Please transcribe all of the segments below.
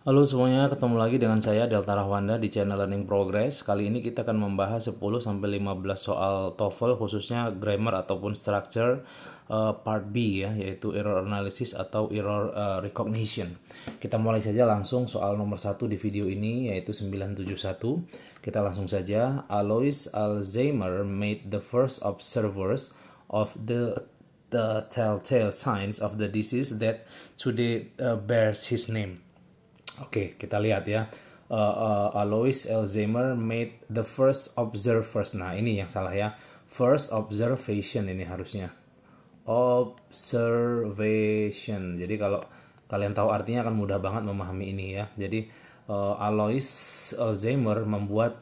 Halo semuanya, ketemu lagi dengan saya Delta Rahwanda di channel Learning Progress. Kali ini kita akan membahas 10-15 soal TOEFL khususnya grammar ataupun structure part B ya, yaitu error analysis atau error recognition. Kita mulai saja langsung soal nomor 1 di video ini, yaitu 971. Kita langsung saja. Alois Alzheimer made the first observers of the telltale signs of the disease that today bears his name. Oke, kita lihat ya. Alois Alzheimer made the first observers. Nah, ini yang salah ya. First observation ini harusnya. Observation. Jadi kalau kalian tahu artinya akan mudah banget memahami ini ya. Jadi Alois Alzheimer membuat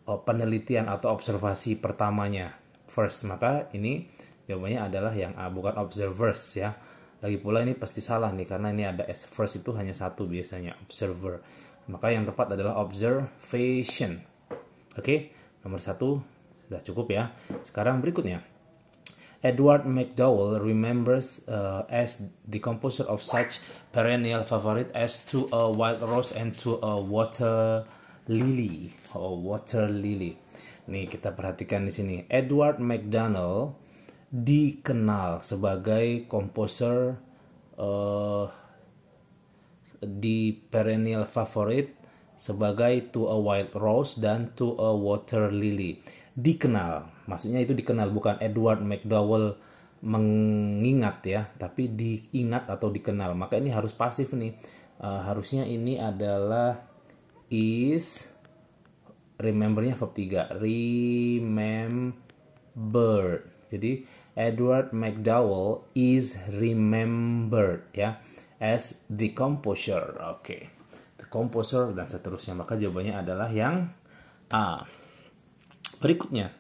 penelitian atau observasi pertamanya. First, maka ini jawabannya adalah yang A, bukan observers ya. Lagi pula ini pasti salah nih, karena ini ada first itu hanya satu biasanya, observer. Maka yang tepat adalah observation. Oke, nomor 1 sudah cukup ya. Sekarang berikutnya. Edward McDowell remembers as the composer of such perennial favorite as To a Wild Rose and To a Water Lily. Oh, Water Lily. Nih kita perhatikan di sini. Edward McDowell dikenal sebagai komposer di perennial favorite sebagai To a Wild Rose dan To a Water Lily. Dikenal, maksudnya itu dikenal, bukan Edward McDowell mengingat ya, tapi diingat atau dikenal. Maka ini harus pasif nih. Harusnya ini adalah is, remembernya verb 3, remember. Jadi Edward McDowell is remembered ya as the composer. Oke. The composer dan seterusnya. Maka jawabannya adalah yang A. Berikutnya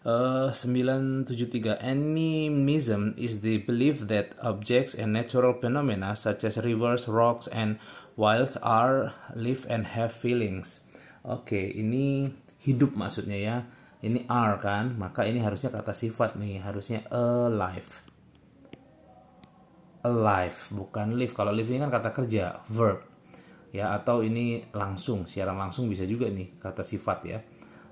973. Animism is the belief that objects and natural phenomena such as rivers, rocks, and wilds are live and have feelings. Oke, ini hidup maksudnya ya. Ini are kan, maka ini harusnya kata sifat nih, harusnya alive. Alive, bukan live. Kalau live ini kan kata kerja, verb. Ya, atau ini langsung, secara langsung bisa juga nih kata sifat ya.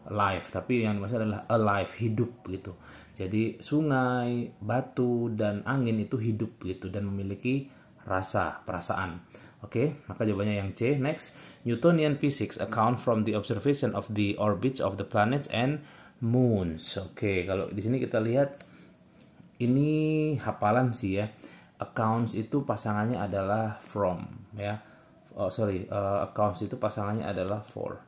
Live, tapi yang dimaksud adalah alive, hidup gitu. Jadi sungai, batu, dan angin itu hidup gitu dan memiliki rasa, perasaan. Oke, maka jawabannya yang C. Next, Newtonian physics account from the observation of the orbits of the planets and moons. Oke, kalau di sini kita lihat ini hafalan sih ya. Accounts itu pasangannya adalah from ya. Accounts itu pasangannya adalah for.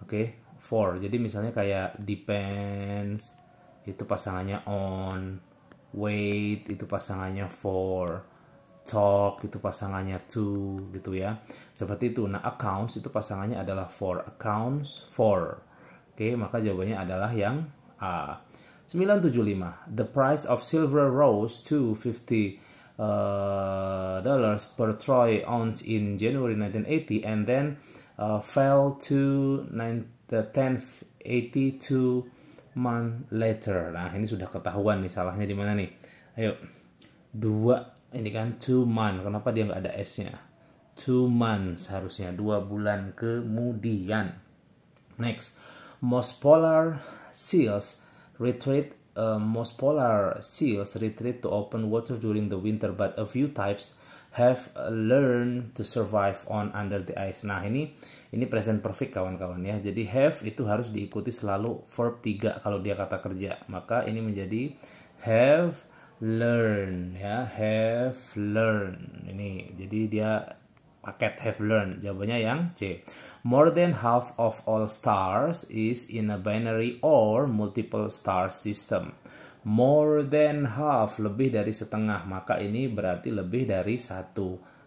Oke, for. Jadi misalnya kayak depends itu pasangannya on, wait itu pasangannya for, talk itu pasangannya to gitu ya. Seperti itu. Nah, accounts itu pasangannya adalah for, accounts for. Oke, maka jawabannya adalah yang A. 975. The price of silver rose to $50 per troy ounce in January 1980 and then fell to 1082 months later. Nah, ini sudah ketahuan nih salahnya di mana nih. Ayo. 2 ini kan 2 months. Kenapa dia nggak ada S-nya? 2 months harusnya 2 bulan kemudian. Next. Most polar seals retreat to open water during the winter, but a few types have learned to survive on under the ice. Nah, ini present perfect kawan-kawan ya. Jadi have itu harus diikuti selalu verb 3 kalau dia kata kerja. Maka ini menjadi have learned ya, have learned. Ini jadi dia paket have learned. Jawabannya yang C. More than half of all stars is in a binary or multiple star system. More than half, lebih dari setengah. Maka ini berarti lebih dari 1.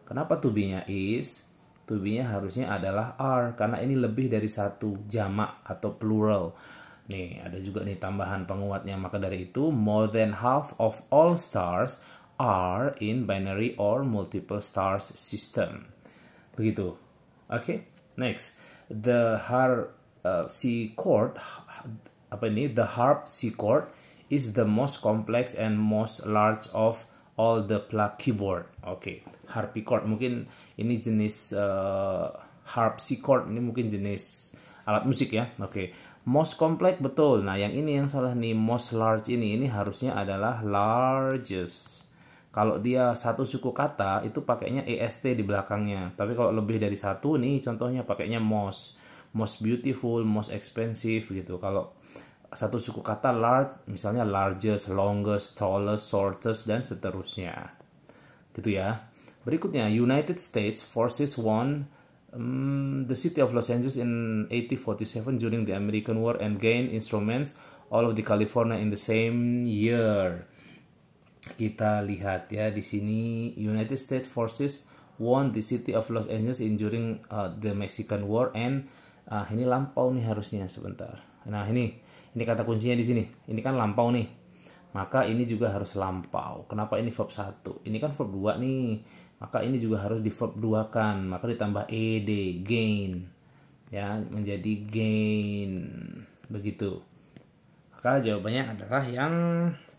Kenapa to be-nya is? To be-nya harusnya adalah are, karena ini lebih dari 1, jamak atau plural. Nih, ada juga nih tambahan penguatnya. Maka dari itu, more than half of all stars are in binary or multiple stars system. Begitu. Oke. Next, the harpsichord is the most complex and most large of all the keyboard. Oke. harpsichord, mungkin ini jenis harpsichord, ini mungkin jenis alat musik ya. Oke. Most complex, betul. Nah, yang ini yang salah nih, most large ini harusnya adalah largest. Kalau dia satu suku kata itu pakainya est di belakangnya. Tapi kalau lebih dari satu nih, contohnya pakainya most beautiful, most expensive gitu. Kalau satu suku kata large, misalnya largest, longest, tallest, shortest, dan seterusnya. Gitu ya. Berikutnya, United States Forces won the city of Los Angeles in 1847 during the American War and gained instruments all of the California in the same year. Kita lihat ya di sini, United States Forces won the city of Los Angeles in during the Mexican War and ini lampau nih harusnya, sebentar. Nah, ini kata kuncinya di sini. Ini kan lampau nih. Maka ini juga harus lampau. Kenapa ini verb 1? Ini kan verb 2 nih. Maka ini juga harus di verb 2 kan. Maka ditambah ed, gain. Ya, menjadi gain. Begitu. Maka jawabannya adalah yang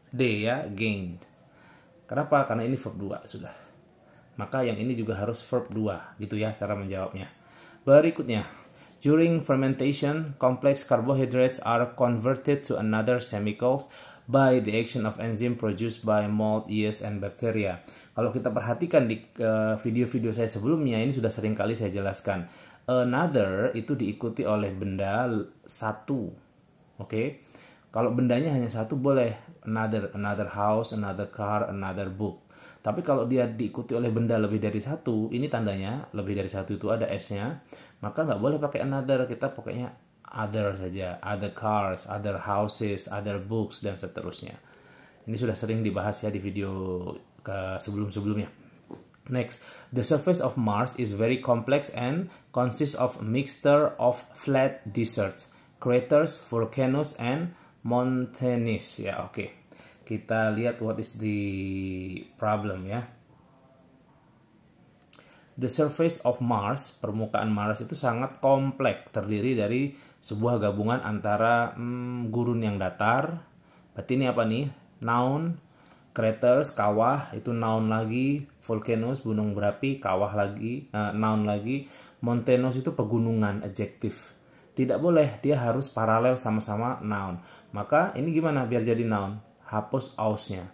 D ya, gained. Kenapa? Karena ini verb 2 sudah. Maka yang ini juga harus verb 2. Gitu ya cara menjawabnya. Berikutnya. During fermentation, complex carbohydrates are converted to another chemicals by the action of enzyme produced by mold, yeast, and bacteria. Kalau kita perhatikan di video-video saya sebelumnya, ini sudah sering kali saya jelaskan. Another itu diikuti oleh benda satu. Oke. Kalau bendanya hanya satu boleh another house, another car, another book. Tapi kalau dia diikuti oleh benda lebih dari satu, ini tandanya lebih dari satu itu ada S-nya, maka nggak boleh pakai another, kita pakainya other saja, other cars, other houses, other books, dan seterusnya. Ini sudah sering dibahas ya di video sebelum-sebelumnya. Next, the surface of Mars is very complex and consists of a mixture of flat deserts, craters, volcanoes, and mountains. Ya, oke. Kita lihat what is the problem ya. The surface of Mars, permukaan Mars itu sangat kompleks, terdiri dari sebuah gabungan antara gurun yang datar. Berarti ini apa nih? Noun. Craters, kawah, itu noun lagi. Volcanoes, gunung berapi, kawah lagi, noun lagi. Mountainous itu pegunungan, adjektif. Tidak boleh, dia harus paralel sama-sama noun. Maka ini gimana biar jadi noun? Hapus ausnya.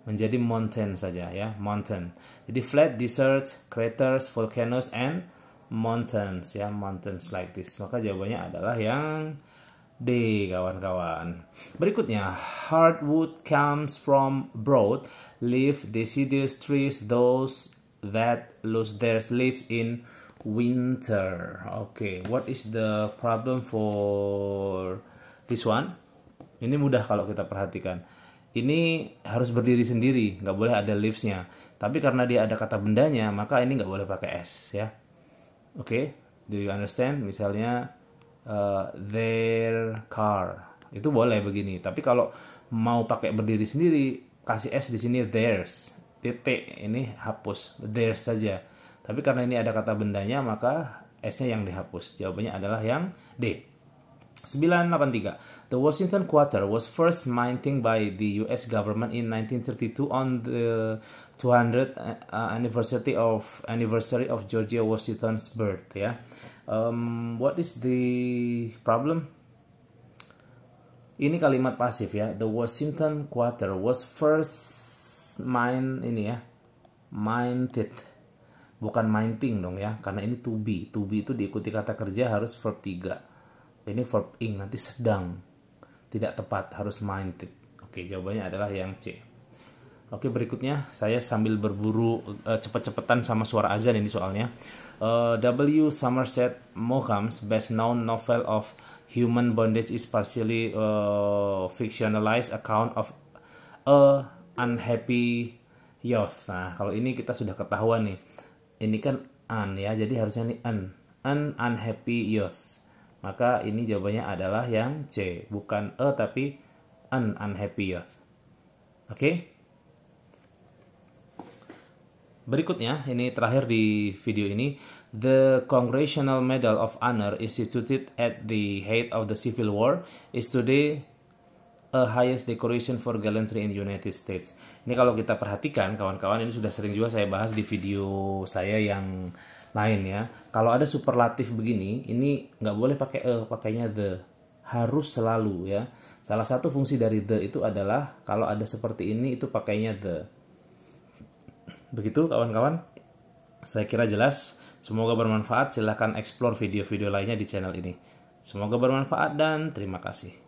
Menjadi mountain saja ya, mountain. Jadi flat deserts, craters, volcanoes, and mountains ya, mountains like this. Maka jawabannya adalah yang D, kawan-kawan. Berikutnya, hardwood comes from broad leaf deciduous trees, those that lose their leaves in winter. Okay, what is the problem for this one? Ini mudah kalau kita perhatikan. Ini harus berdiri sendiri, nggak boleh ada leaves-nya. Tapi karena dia ada kata bendanya, maka ini nggak boleh pakai S ya. Oke, do you understand? Misalnya their car, itu boleh begini. Tapi kalau mau pakai berdiri sendiri, kasih S di sini theirs, titik ini hapus, theirs saja. Tapi karena ini ada kata bendanya, maka S-nya yang dihapus. Jawabannya adalah yang D. 983. The Washington Quarter was first minted by the U.S. government in 1932 on the 200th anniversary of George Washington's birth. Ya, what is the problem? Ini kalimat pasif ya. The Washington Quarter was first minted, bukan minting dong ya, karena ini to be. To be itu diikuti kata kerja harus verb 3. Ini verb ing, nanti sedang, tidak tepat, harus minded. Oke, jawabannya adalah yang C. Oke, berikutnya saya sambil berburu cepet-cepetan sama suara azan ini soalnya. W. Somerset Maugham's best known novel of human bondage is partially fictionalized account of a unhappy youth. Nah, kalau ini kita sudah ketahuan nih. Ini kan an ya, jadi harusnya nih an unhappy youth. Maka ini jawabannya adalah yang C, bukan a tapi an unhappy youth. Oke. Berikutnya, ini terakhir di video ini, the Congressional Medal of Honor instituted at the height of the Civil War is today a highest decoration for gallantry in the United States. Ini kalau kita perhatikan kawan-kawan, ini sudah sering juga saya bahas di video saya yang lain ya. Kalau ada superlatif begini, ini nggak boleh pakai pakainya the. Harus selalu ya. Salah satu fungsi dari the itu adalah kalau ada seperti ini itu pakainya the. Begitu kawan-kawan. Saya kira jelas. Semoga bermanfaat. Silahkan explore video-video lainnya di channel ini. Semoga bermanfaat dan terima kasih.